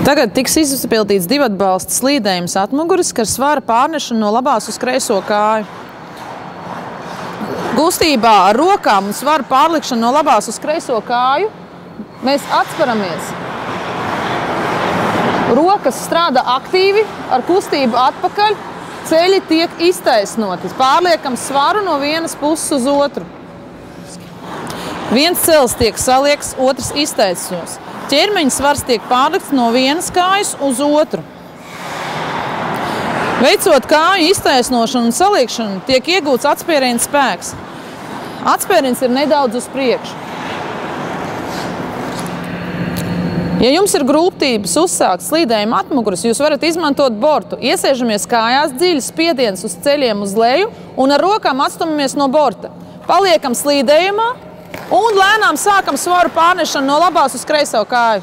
Tagad tiks izpildīts divatbalsta slīdējums atmuguras, ar svara pārnešanu no labās uz kreiso kāju. Gustībā ar rokām un svara pārlikšanu no labās uz kreiso kāju mēs atsparamies. Rokas strādā aktīvi, ar kustību atpakaļ, ceļi tiek iztaisnoti. Pārliekam svaru no vienas puses uz otru. Viens celis tiek saliekts, otrs iztaisnos. Ķermeņa svars tiek pārlikts no vienas kājas uz otru. Veicot kāju iztaisnošanu un saliekšanu, tiek iegūts atspēriena spēks. Atspēriens ir nedaudz uz priekšu. Ja jums ir grūtības uzsākt slīdējumu atmuguras, jūs varat izmantot bortu. Iesēžamies kājās, dziļi spiediens uz ceļiem uz leju un ar rokām atstumamies no borta. Paliekam slīdējumā un lēnām sākam svaru pārnešanu no labās uz kreiso kāju.